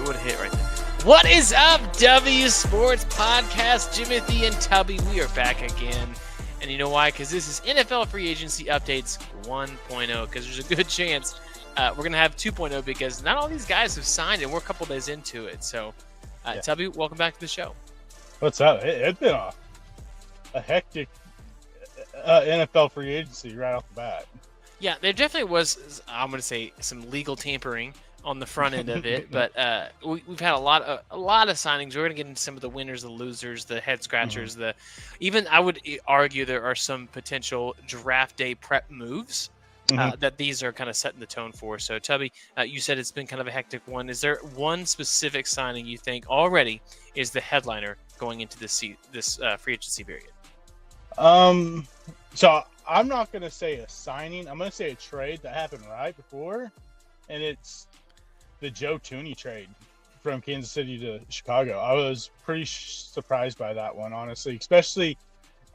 would have hit right there. What is up, W Sports Podcast? Jimothy and Tubby, we are back again. And you know why? Because this is NFL Free Agency Updates 1.0. Because there's a good chance we're going to have 2.0 because not all these guys have signed and we're a couple days into it. So, Tubby, welcome back to the show. What's up? It's been a hectic NFL free agency right off the bat. Yeah, there definitely was, I'm going to say, some legal tampering on the front end of it, but we've had a lot of signings. We're going to get into some of the winners, the losers, the head scratchers, even I would argue there are some potential draft day prep moves that these are kind of setting the tone for. So, Tubby, you said it's been kind of a hectic one. Is there one specific signing you think already is the headliner going into this free agency period? So I'm not going to say a signing. I'm going to say a trade that happened right before, and it's the Joe Thuney trade from Kansas City to Chicago. I was pretty surprised by that one, honestly, especially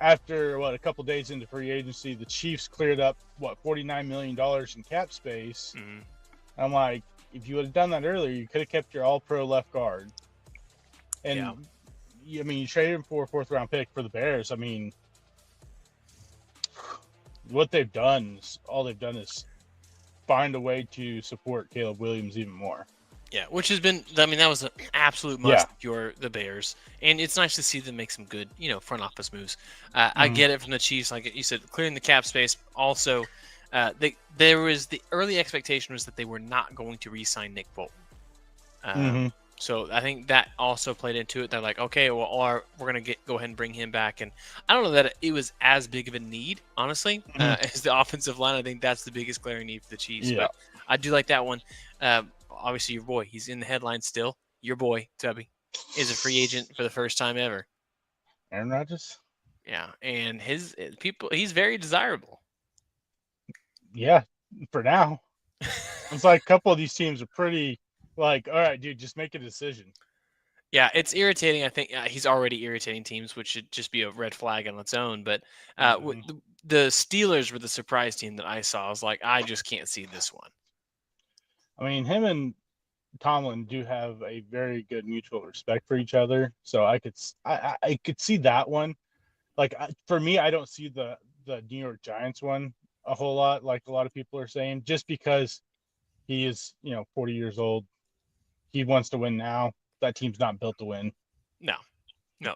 after a couple days into free agency, the Chiefs cleared up $49 million in cap space. I'm like, if you would have done that earlier, you could have kept your all-pro left guard. And you traded him for a fourth-round pick for the Bears. I mean, what they've done is find a way to support Caleb Williams even more. Yeah, which has been, that was an absolute must for the Bears. And it's nice to see them make some good, front office moves. I get it from the Chiefs, like you said, clearing the cap space. Also, there was the early expectation was that they were not going to re-sign Nick Bolton. So I think that also played into it. They're like, okay, well, we're going to go ahead and bring him back. And I don't know that it was as big of a need, honestly, as the offensive line. I think that's the biggest glaring need for the Chiefs. Yeah. But I do like that one. Obviously, your boy, he's in the headlines still. Your boy, Tubby, is a free agent for the first time ever. Aaron Rodgers? Yeah, and he's very desirable. Yeah, for now. It's like a couple of these teams are pretty like, all right, dude, just make a decision. Yeah, it's irritating. I think he's already irritating teams, which should just be a red flag on its own. But the Steelers were the surprise team that I saw. I was like, I just can't see this one. I mean, him and Tomlin do have a very good mutual respect for each other, so I could see that one. Like for me, I don't see the New York Giants one a whole lot, like a lot of people are saying, just because he is 40 years old. He wants to win now. That team's not built to win. No,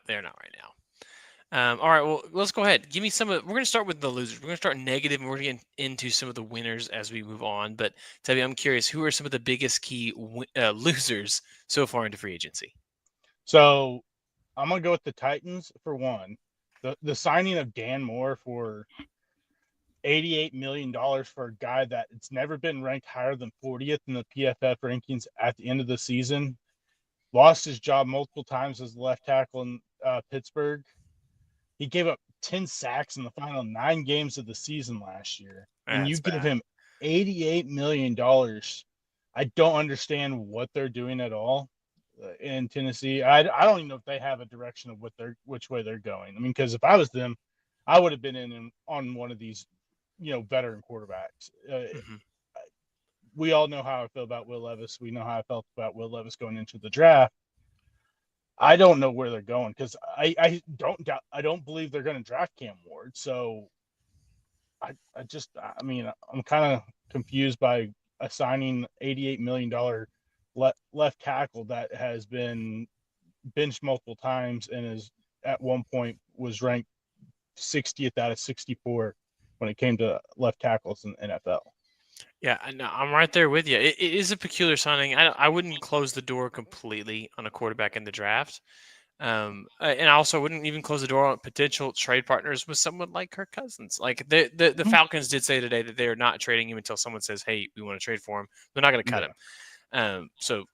they're not right now. All right, well, let's go ahead. Give me some of. We're going to start with the losers. We're going to start negative, and we're going to get into some of the winners as we move on. But Tubby, I'm curious, who are some of the biggest key losers so far into free agency? So I'm going to go with the Titans for one. The signing of Dan Moore for $88 million for a guy that it's never been ranked higher than 40th in the PFF rankings at the end of the season. Lost his job multiple times as the left tackle in Pittsburgh. He gave up 10 sacks in the final 9 games of the season last year. And you give him $88 million. I don't understand what they're doing at all in Tennessee. I don't even know if they have a direction of which way they're going. I mean, because if I was them, I would have been on one of these, veteran quarterbacks. We all know how I feel about Will Levis. We know how I felt about Will Levis going into the draft. I don't know where they're going because I don't believe they're going to draft Cam Ward. So I'm kind of confused by assigning $88 million left tackle that has been benched multiple times and is at one point was ranked 60th out of 64 when it came to left tackles in the NFL. Yeah, no, I'm right there with you. It is a peculiar signing. I wouldn't close the door completely on a quarterback in the draft. And I also wouldn't even close the door on potential trade partners with someone like Kirk Cousins. Like the Falcons did say today that they're not trading him until someone says, hey, we want to trade for him. They're not going to cut him. So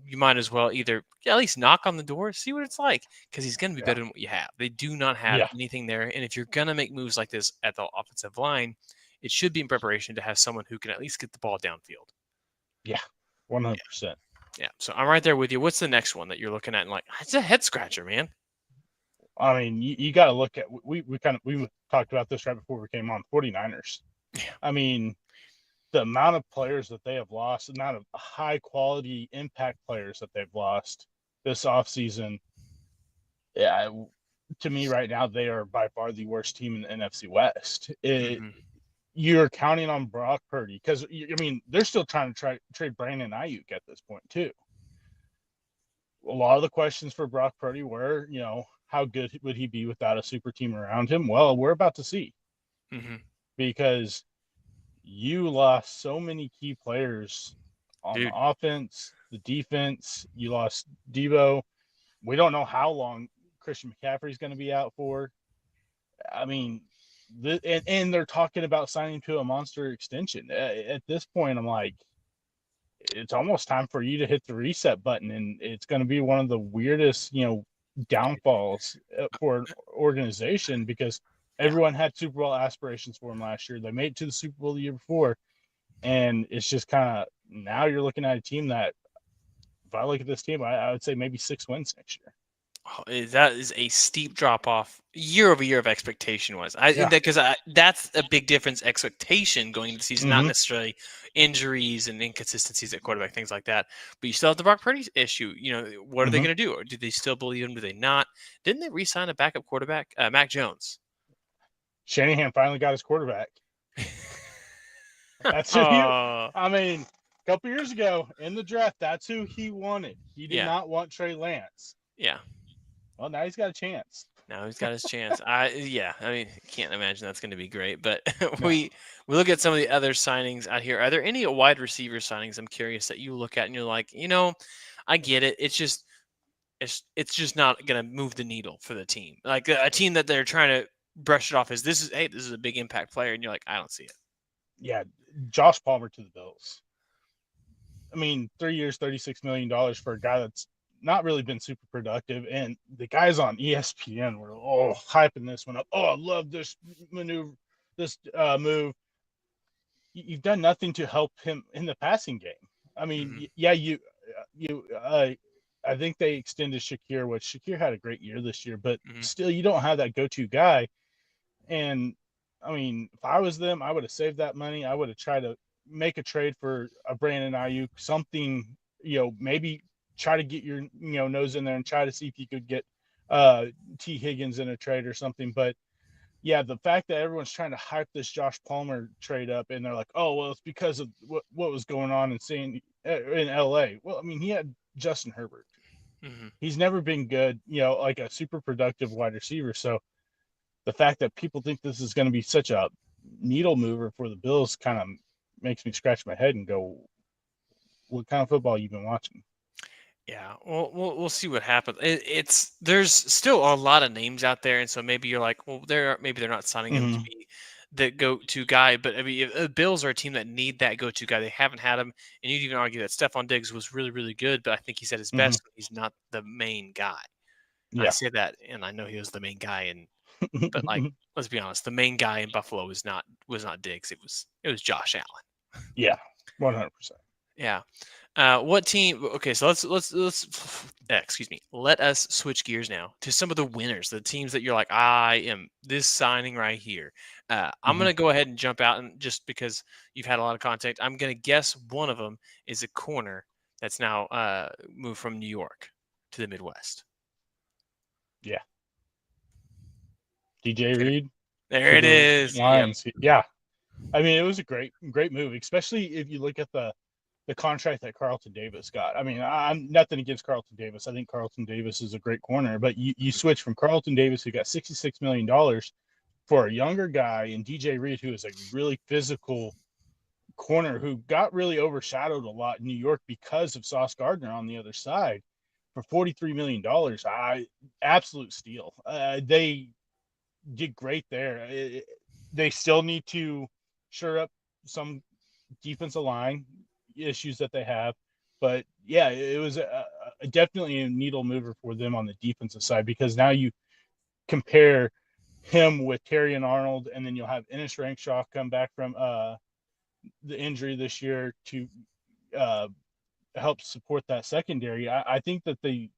you might as well either at least knock on the door, see what it's like, because he's going to be better than what you have. They do not have anything there. And if you're going to make moves like this at the offensive line, it should be in preparation to have someone who can at least get the ball downfield. Yeah, 100%. Yeah, so I'm right there with you. What's the next one that you're looking at and like, it's a head scratcher, man? I mean, you got to look at, we talked about this right before we came on, 49ers. Yeah. I mean, the amount of players that they have lost, the amount of high quality impact players that they've lost this offseason, yeah, to me right now, they are by far the worst team in the NFC West. You're counting on Brock Purdy because, I mean, they're still trying to trade Brandon Ayuk at this point, too. A lot of the questions for Brock Purdy were, how good would he be without a super team around him? Well, we're about to see because you lost so many key players on the offense, the defense. You lost Deebo. We don't know how long Christian McCaffrey is going to be out for. I mean, and they're talking about signing to a monster extension. At this point, I'm like, it's almost time for you to hit the reset button, and it's going to be one of the weirdest, downfalls for an organization because everyone had Super Bowl aspirations for him last year. They made it to the Super Bowl the year before, and it's just kind of now you're looking at a team that, if I look at this team, I would say maybe 6 wins next year. Oh, that is a steep drop off year over year of expectation wise. Because that's a big difference. Expectation going into the season, not necessarily injuries and inconsistencies at quarterback, things like that. But you still have the Brock Purdy issue. What are they going to do? Or do they still believe him? Do they not? Didn't they re-sign a backup quarterback, Mac Jones? Shanahan finally got his quarterback. That's who I mean, a couple years ago in the draft, that's who he wanted. He did not want Trey Lance. Yeah. Well, now he's got a chance. Now he's got his chance. I mean, can't imagine that's going to be great. But we look at some of the other signings out here. Are there any wide receiver signings? I'm curious that you look at and you're like, I get it. It's just not going to move the needle for the team. Like a team that they're trying to brush it off as this is a big impact player, and you're like, I don't see it. Yeah, Josh Palmer to the Bills. I mean, 3 years, $36 million for a guy that's not really been super productive, and the guys on ESPN were hyping this one up. I love this maneuver, this move. You've done nothing to help him in the passing game. I mean, I think they extended Shakir, which Shakir had a great year this year, but still, you don't have that go-to guy. And I mean, if I was them, I would have saved that money. I would have tried to make a trade for a Brandon Ayuk, something, maybe try to get your nose in there and try to see if you could get T. Higgins in a trade or something. But yeah, the fact that everyone's trying to hype this Josh Palmer trade up, and they're like, oh well, it's because of what was going on in LA. Well, I mean, he had Justin Herbert. He's never been good, like a super productive wide receiver. So the fact that people think this is going to be such a needle mover for the Bills kind of makes me scratch my head and go, what kind of football you been watching? Yeah, well, we'll see what happens. There's still a lot of names out there, and so maybe you're like, well, maybe they're not signing him to be the go-to guy. But I mean, if the Bills are a team that need that go-to guy. They haven't had him, and you'd even argue that Stephon Diggs was really, really good, but I think he's at his best when he's not the main guy. Yeah. I say that, and I know he was the main guy, but like, let's be honest, the main guy in Buffalo was not Diggs. It was Josh Allen. Yeah, 100%. Yeah. What team? Okay, so let's excuse me. Let us switch gears now to some of the winners, the teams that you're like, I am this signing right here. I'm gonna go ahead and jump out, and just because you've had a lot of contact, I'm gonna guess one of them is a corner that's now moved from New York to the Midwest. Yeah. DJ Reed. There it is. Lions. Yep. Yeah. I mean, it was a great move, especially if you look at the contract that Carlton Davis got. I mean, I'm nothing against Carlton Davis. I think Carlton Davis is a great corner, but you switch from Carlton Davis, who got $66 million, for a younger guy, and DJ Reed, who is a really physical corner who got really overshadowed a lot in New York because of Sauce Gardner on the other side, for $43 million. Absolute steal. They did great there. They still need to shore up some defensive line issues that they have, but yeah, it was definitely a needle mover for them on the defensive side, because now you compare him with Terrion Arnold, and then you'll have Ennis Rankshaw come back from the injury this year to help support that secondary. I think that they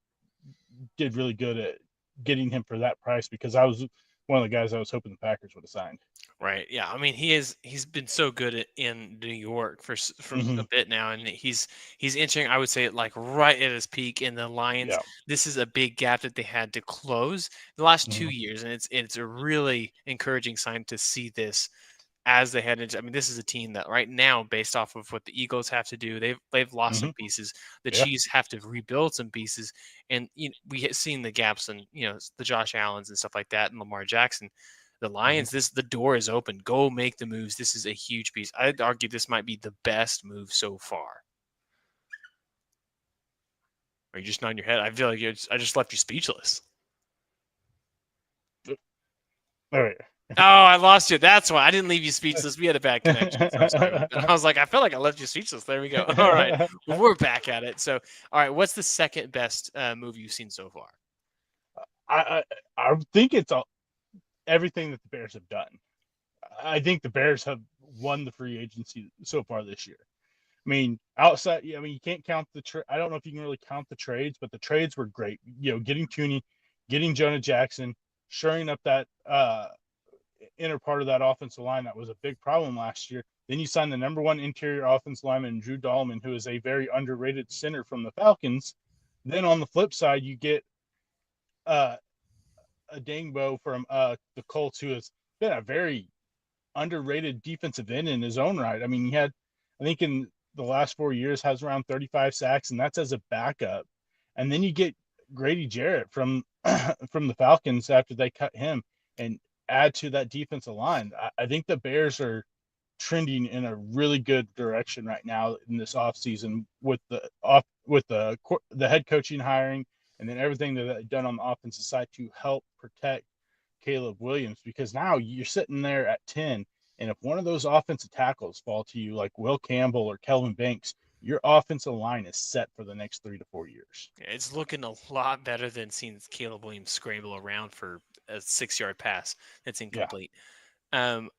did really good at getting him for that price, because I was one of the guys I was hoping the Packers would have signed. Right. Yeah. I mean, he's been so good in New York for Hmm. a bit now, and he's entering, I would say, like right at his peak. In the Lions, Yeah. this is a big gap that they had to close the last Hmm. 2 years, and it's a really encouraging sign to see this as they head into. I mean, this is a team that right now, based off of what the Eagles have to do, they've lost Hmm. some pieces. The Yeah. Chiefs have to rebuild some pieces, and we have seen the gaps in the Josh Allens and stuff like that, and Lamar Jackson. The Hmm. Lions, the door is open. Go make the moves. This is a huge piece. I'd argue this might be the best move so far. Are you just nodding your head? I feel like I just left you speechless. All right. Oh, I lost you. That's why I didn't leave you speechless. We had a bad connection, so I'm sorry about that. I was like, I feel like I left you speechless. There we go. All right, well, we're back at it. So, all right, what's the second best movie you've seen so far? I think it's everything that the Bears have done. I think the Bears have won the free agency so far this year. I mean, outside, I mean, you can't count I don't know if you can really count the trades, but the trades were great. Getting Tooney, getting Jonah Jackson, shoring up that inner part of that offensive line that was a big problem last year. Then you sign the number one interior offensive lineman, Drew Dahlman, who is a very underrated center from the Falcons. Then on the flip side, you get a Dangbo from the Colts, who has been a very underrated defensive end in his own right. I mean, he had, I think, in the last 4 years, has around 35 sacks, and that's as a backup. And then you get Grady Jarrett from from the Falcons after they cut him, and add to that defensive line. I think the Bears are trending in a really good direction right now in this offseason with the head coaching hiring, and then everything that they've done on the offensive side to help protect Caleb Williams, because now you're sitting there at 10, and if one of those offensive tackles fall to you like Will Campbell or Kelvin Banks, your offensive line is set for the next 3 to 4 years. It's looking a lot better than seeing Caleb Williams scramble around for a 6-yard pass that's Yeah. incomplete. How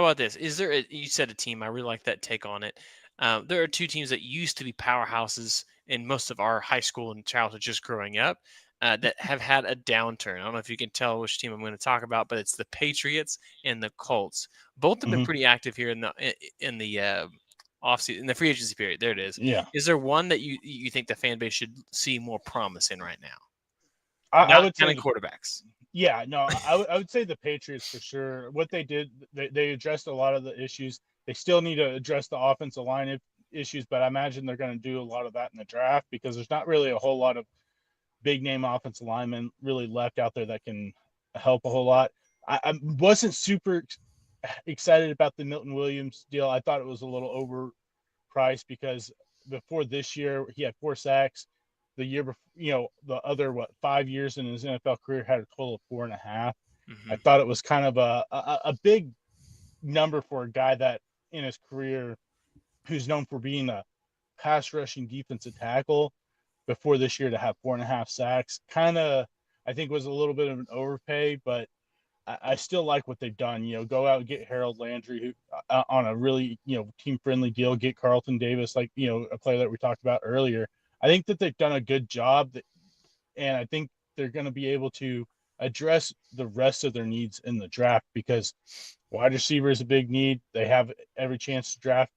about this? Is there you said a team? I really like that take on it. There are two teams that used to be powerhouses in most of our high school and childhood, just growing up, that have had a downturn. I don't know if you can tell which team I'm going to talk about, but it's the Patriots and the Colts. Both have been Mm-hmm. pretty active here in the offseason, in the free agency period. There it is. Yeah. Is there one that you think the fan base should see more promise in right now? I Not would say counting quarterbacks. Yeah, no, I would say the Patriots for sure. What they did, they addressed a lot of the issues. They still need to address the offensive line issues, but I imagine they're going to do a lot of that in the draft, because there's not really a whole lot of big name offensive linemen really left out there that can help a whole lot. I wasn't super excited about the Milton Williams deal. I thought it was a little overpriced, because before this year he had 4 sacks. The year before, the other 5 years in his NFL career had a total of 4.5. I Mm-hmm. thought it was kind of a big number for a guy that in his career who's known for being a pass rushing defensive tackle before this year to have 4.5 sacks. Kind of, I think, was a little bit of an overpay, but I still like what they've done. Go out and get Harold Landry, who on a really team friendly deal. Get Carlton Davis, like a player that we talked about earlier. I think that they've done a good job, and I think they're going to be able to address the rest of their needs in the draft, because wide receiver is a big need. They have every chance to draft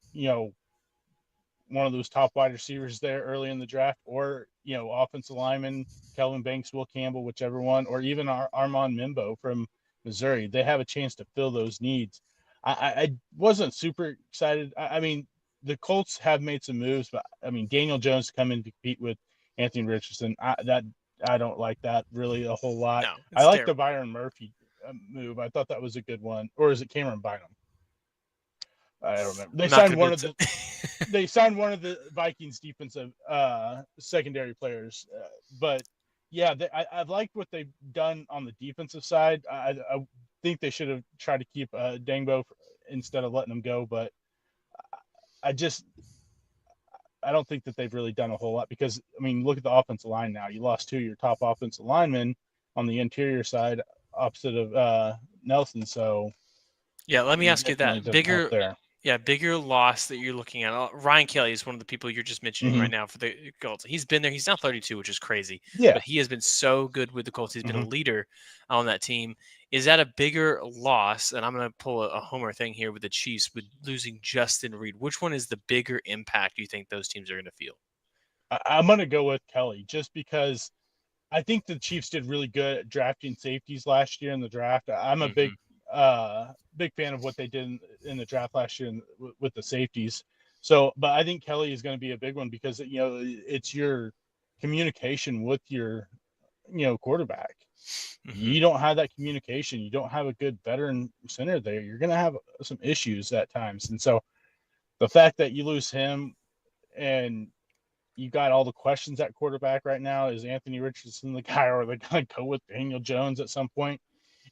one of those top wide receivers there early in the draft, or offensive lineman, Kelvin Banks, Will Campbell, whichever one, or even Armand Mimbo from Missouri. They have a chance to fill those needs. I wasn't super excited. I mean, the Colts have made some moves, but I mean, Daniel Jones to come in to compete with Anthony Richardson, I don't like that really a whole lot. No, I it's like the terrible. Byron Murphy move. I thought that was a good one. Or is it Cameron Bynum? I don't remember. I'm not going to be. They signed one of the Vikings defensive secondary players, but yeah, I liked what they've done on the defensive side. I think they should have tried to keep Dangbo instead of letting him go, but I just I don't think that they've really done a whole lot, because I mean, look at the offensive line now. You lost two of your top offensive linemen on the interior side, opposite of Nelson, so Yeah, let me it ask you definitely that. doesn't help Bigger there. Yeah, bigger loss that you're looking at. Ryan Kelly is one of the people you're just mentioning right Hmm. now for the Colts. He's been there. He's now 32, which is crazy, Yeah. but he has been so good with the Colts. He's been a Hmm. leader on that team. Is that a bigger loss? And I'm going to pull a homer thing here with the Chiefs with losing Justin Reed. Which one is the bigger impact you think those teams are going to feel? I'm going to go with Kelly just because I think the Chiefs did really good at drafting safeties last year in the draft. I'm a Hmm. big fan of what they did in the draft last year with the safeties. So, but I think Kelly is going to be a big one because it's your communication with your quarterback. Hmm. You don't have that communication. You don't have a good veteran center there. You're going to have some issues at times, and so the fact that you lose him and you got all the questions at quarterback right now. Is Anthony Richardson the guy, or are they going to go with Daniel Jones at some point?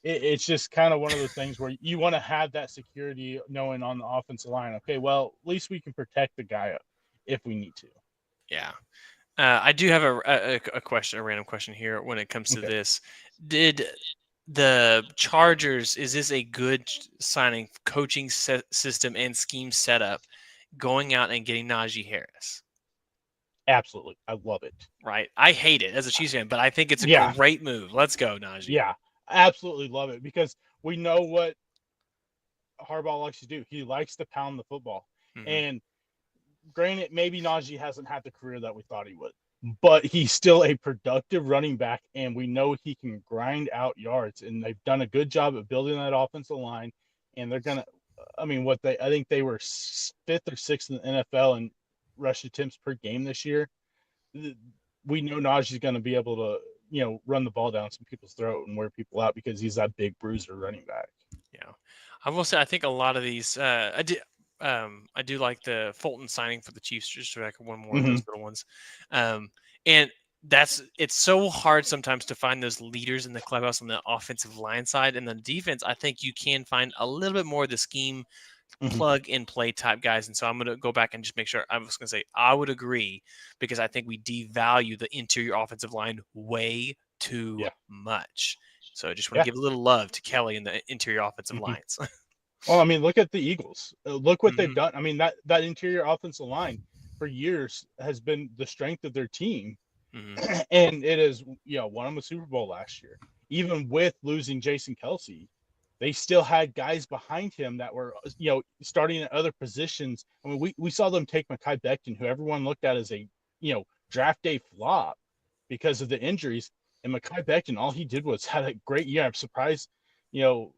It's just kind of one of those things where you want to have that security knowing on the offensive line, okay, well, at least we can protect the guy if we need to. Yeah. I do have a question, a random question here when it comes to Okay. this. Did the Chargers, is this a good signing, coaching system and scheme setup, going out and getting Najee Harris? Absolutely. I love it. Right. I hate it as a Chiefs fan, but I think it's a Yeah. great move. Let's go, Najee. Yeah. Absolutely love it because we know what Harbaugh likes to do. He likes to pound the football. Hmm. And granted, maybe Najee hasn't had the career that we thought he would, but he's still a productive running back, and we know he can grind out yards. And they've done a good job of building that offensive line. And they're gonna, I mean, I think they were fifth or sixth in the NFL in rush attempts per game this year. We know Najee's going to be able to, run the ball down some people's throat and wear people out because he's that big bruiser running back. Yeah. I will say I think a lot of these I do like the Fulton signing for the Chiefs, just so I can one more of Mm-hmm. those little ones. And it's so hard sometimes to find those leaders in the clubhouse on the offensive line side. And the defense, I think you can find a little bit more of the scheme Mm-hmm. plug and play type guys. And so I'm going to go back and just make sure. I was going to say I would agree because I think we devalue the interior offensive line way too Yeah. much. So I just want to Yeah. give a little love to Kelly and the interior offensive Mm-hmm. lines. Well, I mean, look at the Eagles. Look what they've Hmm. done. I mean, that interior offensive line for years has been the strength of their team, Hmm. and it is won them a Super Bowl last year. Even with losing Jason Kelsey, they still had guys behind him that were starting at other positions. I mean, we saw them take Mekhi Becton, who everyone looked at as a draft day flop because of the injuries, and Mekhi Becton, all he did was had a great year. I'm surprised, you know,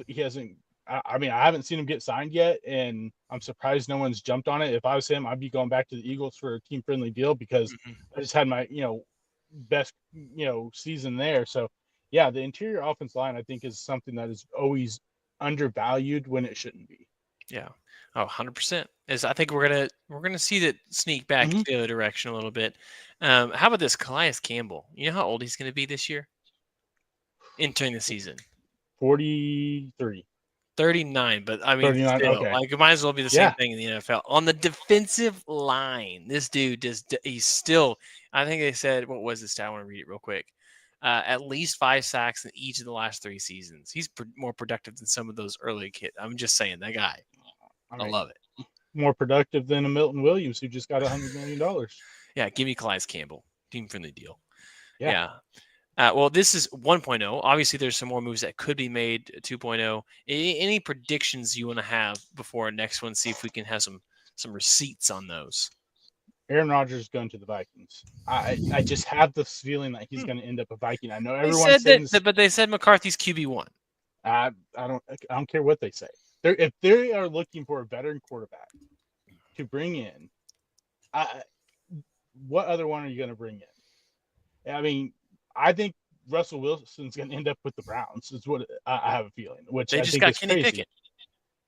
he hasn't. I mean, I haven't seen him get signed yet, and I'm surprised no one's jumped on it. If I was him, I'd be going back to the Eagles for a team-friendly deal because Hmm. I just had my best season there. So yeah, the interior offense line I think is something that is always undervalued when it shouldn't be. Yeah. Oh, 100%. Is I think we're gonna see that sneak back Mm-hmm. the other direction a little bit. How about this Calais Campbell? You know how old he's going to be this year entering the season? 43, 39, but I mean, 39. still, Okay. like it might as well be the same Yeah. thing in the NFL. On the defensive line, this dude he's still, I think they said, what was this stat? I want to read it real quick. At least 5 sacks in each of the last 3 seasons. He's more productive than some of those early kids. I'm just saying, that guy, I I mean, love it. more productive than a Milton Williams who just got $100 million. Yeah, give me Calais Campbell. Team friendly deal. Yeah. Yeah. Well, this is 1.0. Obviously, there's some more moves that could be made 2.0. Any predictions you want to have before our next one? See if we can have some receipts on those. Aaron Rodgers going to the Vikings. I just have this feeling that he's going to end up a Viking. I know They everyone's said saying this. but they said McCarthy's QB1. I don't care what they say. If they are looking for a veteran quarterback to bring in, what other one are you going to bring in? I mean, I think Russell Wilson's going to end up with the Browns. Is what I have a feeling, which They I just think got is Kenny crazy. Pickett.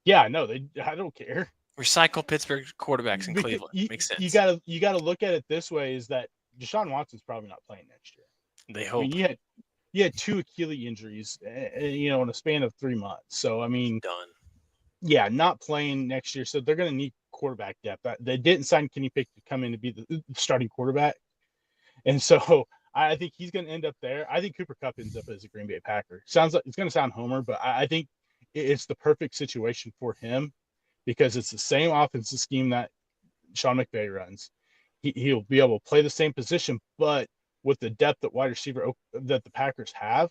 Yeah, no, I don't care. Recycle Pittsburgh quarterbacks in Because Cleveland. Makes sense. you gotta look at it this way: is that Deshaun Watson's probably not playing next year. They I hope. mean, you had 2 Achilles injuries, in a span of 3 months. So I mean, Done. yeah, not playing next year. So they're going to need quarterback depth. They didn't sign Kenny Pickett to come in to be the starting quarterback, and so I think he's going to end up there. I think Cooper Kupp ends up as a Green Bay Packer. Sounds like it's going to sound homer, but I think it's the perfect situation for him. because it's the same offensive scheme that Sean McVay runs. He'll be able to play the same position, but with the depth at wide receiver that the Packers have,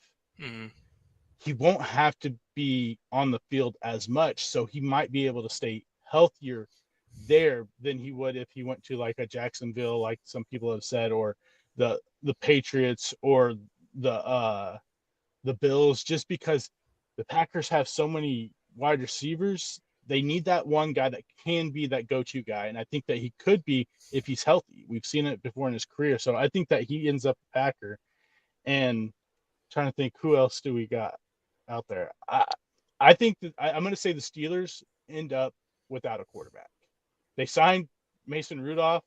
he won't have to be on the field as much. So he might be able to stay healthier there than he would if he went to like a Jacksonville, like some people have said, or the Patriots or the Bills, just because the Packers have so many wide receivers. They need that one guy that can be that go-to guy, and I think that he could be if he's healthy. We've seen it before in his career, so I think that he ends up a Packer. And trying to think, who else do we got out there? I think that I'm going to say the Steelers end up without a quarterback. They signed Mason Rudolph,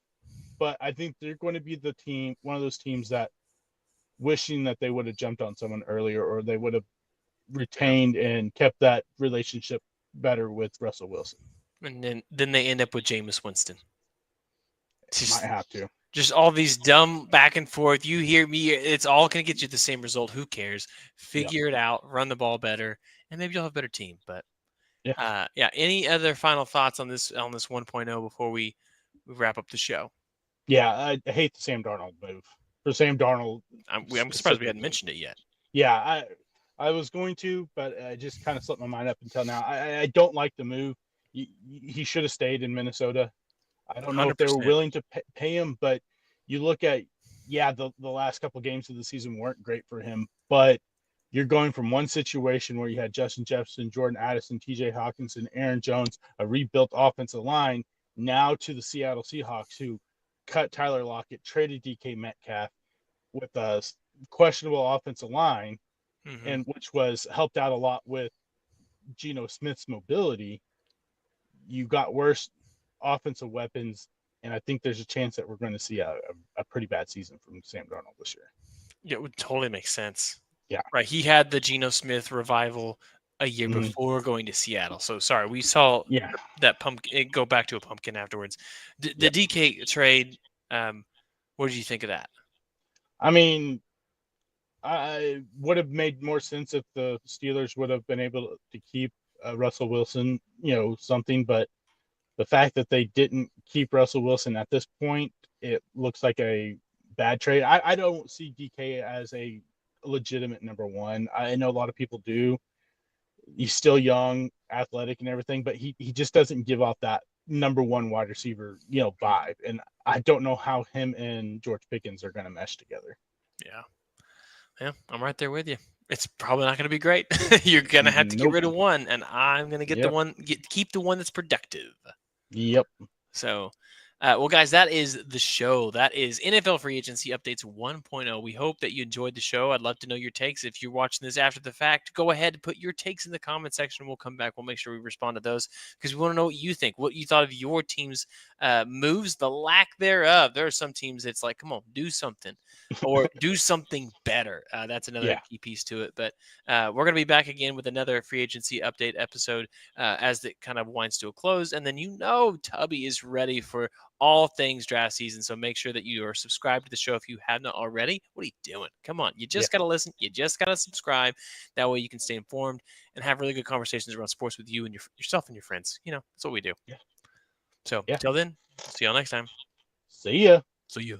but I think they're going to be the team, one of those teams that wishing that they would have jumped on someone earlier, or they would have retained and kept that relationship better with Russell Wilson. And then they end up with Jameis Winston. Might have to. Just all these dumb back and forth. You hear me, it's all going to get you the same result. Who cares? Figure it out, run the ball better, and maybe you'll have a better team. But yeah. Any other final thoughts on this 1.0 before we wrap up the show? Yeah, I hate the Sam Darnold move. For Sam Darnold, I'm surprised we hadn't mentioned it yet. Yeah, I was going to, but I just kind of slipped my mind up until now. I don't like the move. He should have stayed in Minnesota. I don't know 100%. If they were willing to pay him, but you look at, the last couple of games of the season weren't great for him, but you're going from one situation where you had Justin Jefferson, Jordan Addison, TJ Hawkinson, Aaron Jones, a rebuilt offensive line, now to the Seattle Seahawks, who cut Tyler Lockett, traded DK Metcalf with a questionable offensive line, and which was helped out a lot with Geno Smith's mobility. You got worse offensive weapons, and I think there's a chance that we're going to see a pretty bad season from Sam Darnold this year. Yeah, it would totally make sense. Yeah. Right. He had the Geno Smith revival a year before going to Seattle. So sorry, we saw that pumpkin go back to a pumpkin afterwards. The DK trade, what did you think of that? I mean, I would have made more sense if the Steelers would have been able to keep Russell Wilson, something, but the fact that they didn't keep Russell Wilson at this point, it looks like a bad trade. I don't see DK as a legitimate number one. I know a lot of people do. He's still young, athletic and everything, but he just doesn't give off that number one wide receiver, vibe. And I don't know how him and George Pickens are going to mesh together. Yeah, I'm right there with you. It's probably not going to be great. You're going to have to get rid of one, and I'm going to get keep the one that's productive. Yep. So, well, guys, that is the show. That is NFL Free Agency Updates 1.0. We hope that you enjoyed the show. I'd love to know your takes. If you're watching this after the fact, go ahead and put your takes in the comment section. We'll come back. We'll make sure we respond to those because we want to know what you think, what you thought of your team's moves, the lack thereof. There are some teams that's like, come on, do something or do something better. That's another key piece to it. But we're going to be back again with another free agency update episode as it kind of winds to a close. And then Tubby is ready for all things draft season. So make sure that you are subscribed to the show if you have not already. What are you doing? Come on. You just got to listen. You just got to subscribe. That way you can stay informed and have really good conversations around sports with you and yourself and your friends. That's what we do. Yeah. So until then, see y'all next time. See ya. See ya.